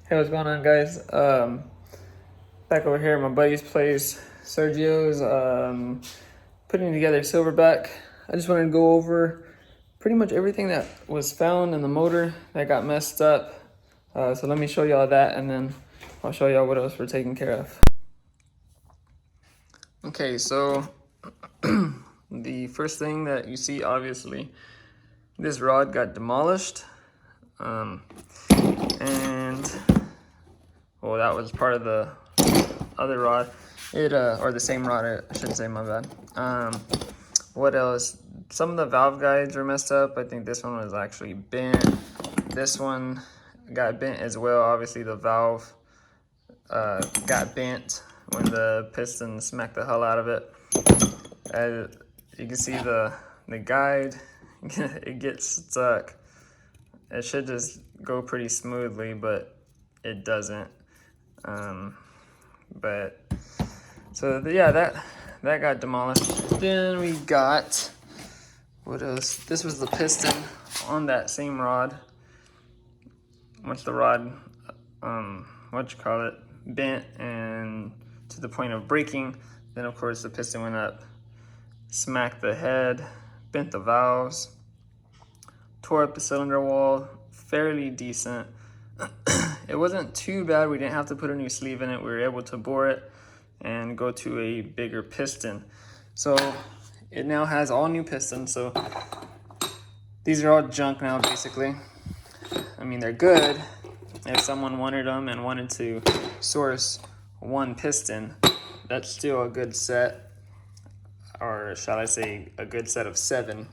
Hey, what's going on, guys? Back over here at my buddy's place, Sergio's, putting together Silverback. I just wanted to go over pretty much everything that was found in the motor that got messed up. So let me show y'all that, and then I'll show y'all what else we're taking care of. Okay, so the first thing that you see, obviously, this rod got demolished. And well, that was part of the other rod. Or the same rod, I should say, my bad. What else? Some of the valve guides were messed up. I think this one was actually bent. This one got bent as well. Obviously, the valve got bent when the piston smacked the hell out of it. As you can see, the guide, it gets stuck. It should just go pretty smoothly, but it doesn't. Yeah, that got demolished. Then we got, what else? This was the piston on that same rod. Once the rod, bent and to the point of breaking, then of course the piston went up, smacked the head, bent the valves, tore up the cylinder wall, fairly decent. It wasn't too bad. We didn't have to put a new sleeve in it. We were able to bore it and go to a bigger piston. So it now has all new pistons. So these are all junk now, basically. I mean, they're good. If someone wanted them and wanted to source one piston, that's still a good set, or shall I say a good set of 7.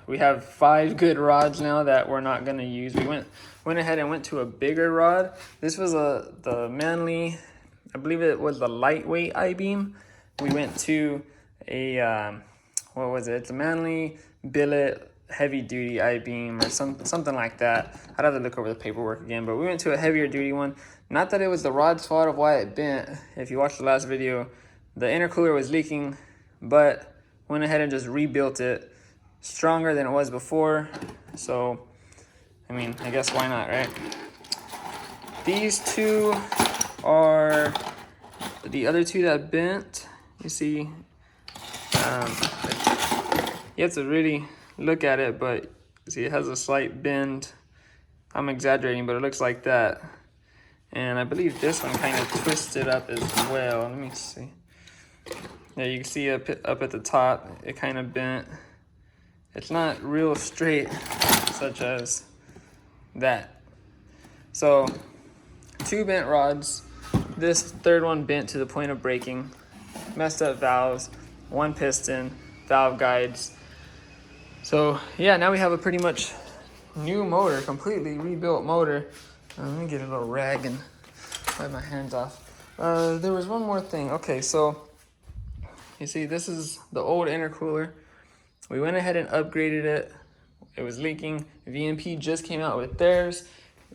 We have 5 good rods now that we're not gonna use. We went ahead and went to a bigger rod. This was the Manly, I believe it was the lightweight I-beam. We went to a, what was it? It's a Manly billet heavy duty I-beam or something like that. I'd have to look over the paperwork again, but we went to a heavier duty one. Not that it was the rod's fault of why it bent. If you watched the last video, the intercooler was leaking, but went ahead and just rebuilt it stronger than it was before. So, I mean, I guess why not, right? These two are the other two that bent. You see, you have to really look at it, but see, it has a slight bend. I'm exaggerating, but it looks like that. And I believe this one kind of twisted up as well. Let me see. Yeah, you can see up at the top, it kind of bent. It's not real straight, such as that. So, 2 bent rods. This third one bent to the point of breaking. Messed up valves, 1 piston, valve guides. So, yeah, now we have a pretty much new motor, completely rebuilt motor. Let me get a little rag and wipe my hands off. There was one more thing. Okay, so, you see, this is the old intercooler. We went ahead and upgraded it. It was leaking. VMP just came out with theirs.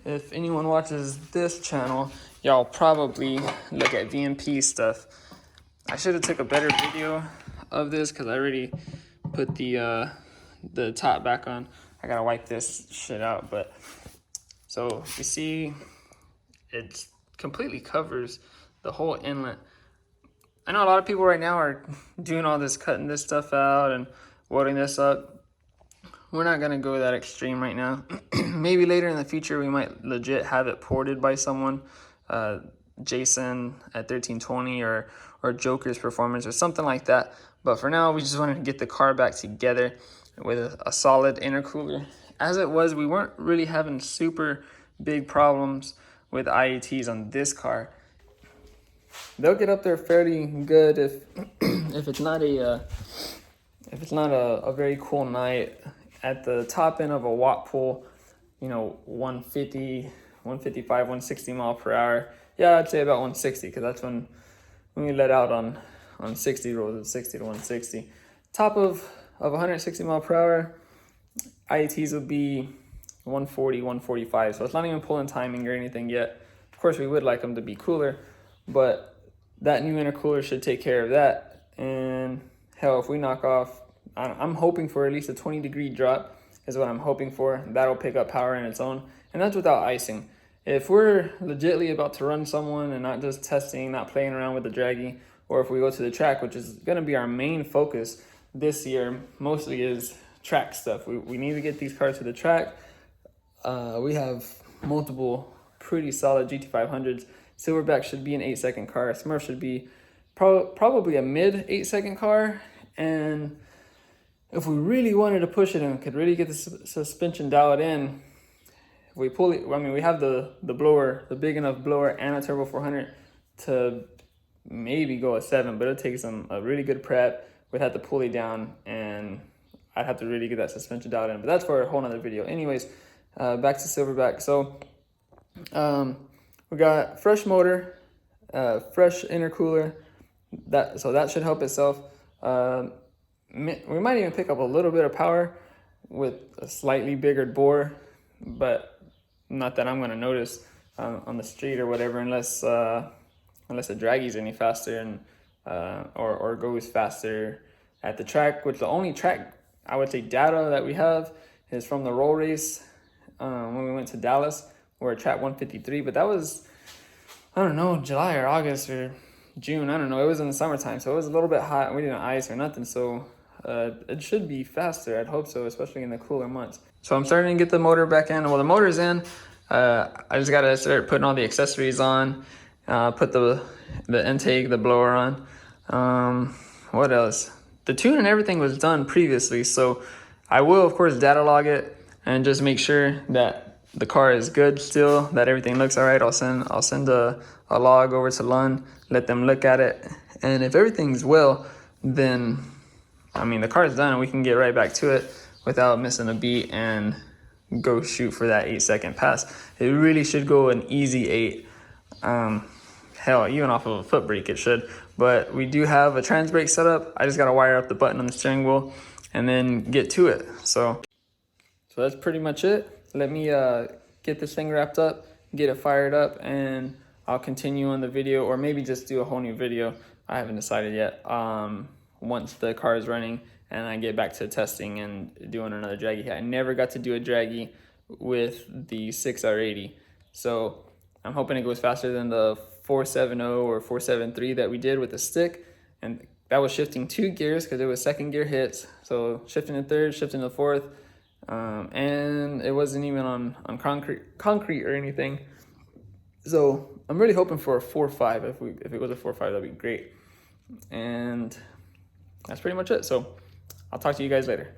If anyone watches this channel, y'all probably look at VMP stuff. I should have took a better video of this because I already put the top back on. I gotta wipe this shit out, but so you see, it completely covers the whole inlet. I know a lot of people right now are doing all this, cutting this stuff out and welding this up. We're not gonna go that extreme right now. Maybe later in the future we might legit have it ported by someone, Jason at 1320 or Joker's Performance or something like that. But for now, we just wanted to get the car back together with a solid intercooler. As it was, we weren't really having super big problems with IATs on this car. They'll get up there fairly good if if it's not a very cool night. At the top end of a watt pool, 150, 155, 160 mile per hour. Yeah, I'd say about 160 because that's when we let out on 60 roads at 60 to 160. Top of 160 mile per hour, IATs would be 140, 145. So it's not even pulling timing or anything yet. Of course, we would like them to be cooler, but that new intercooler should take care of that. And hell, if we knock off, I'm hoping for at least a 20-degree drop is what I'm hoping for. That'll pick up power in its own. and that's without icing. If we're legitimately about to run someone and not just testing, not playing around with the draggy, or if we go to the track, which is going to be our main focus this year, mostly is track stuff. We need to get these cars to the track. We have multiple pretty solid GT500s. Silverback should be an 8-second car. Smurf should be probably a mid 8-second car. And if we really wanted to push it and could really get the suspension dialed in, if we pull it, I mean, we have the blower, the big enough blower and a turbo 400 to maybe go a 7, but it takes a really good prep. We'd have to pull it down, and I'd have to really get that suspension dialed in. But that's for a whole nother video. Anyways, back to Silverback. So we got fresh motor, fresh intercooler. So that should help itself. We might even pick up a little bit of power with a slightly bigger bore, but not that I'm going to notice on the street or whatever, unless the draggy's any faster and or goes faster at the track. Which the only track I would say data that we have is from the roll race when we went to Dallas. We're at track 153, but that was, I don't know, July or August or June. I don't know. It was in the summertime, so it was a little bit hot. We didn't ice or nothing, so it should be faster. I'd hope so, especially in the cooler months. So I'm starting to get the motor back in. Well, the motor's in. I just gotta start putting all the accessories on. Put the intake, the blower on. What else? The tune and everything was done previously, so I will of course data log it and just make sure that the car is good still, that everything looks all right. I'll send a log over to Lund, let them look at it, and if everything's well, then I mean the car's done and we can get right back to it without missing a beat and go shoot for that 8-second pass. It really should go an easy 8. Hell, even off of a foot brake it should. But we do have a trans brake set up. I just gotta wire up the button on the steering wheel and then get to it. So that's pretty much it. Let me get this thing wrapped up, get it fired up, and I'll continue on the video, or maybe just do a whole new video. I haven't decided yet. Once the car is running and I get back to testing and doing another draggy. I never got to do a draggy with the 6R80. So I'm hoping it goes faster than the 470 or 473 that we did with the stick. And that was shifting 2 gears because it was second gear hits. So shifting to third, shifting to fourth. And it wasn't even on concrete or anything. So I'm really hoping for a 4.5. If it goes a 4.5, that'd be great. And that's pretty much it. So I'll talk to you guys later.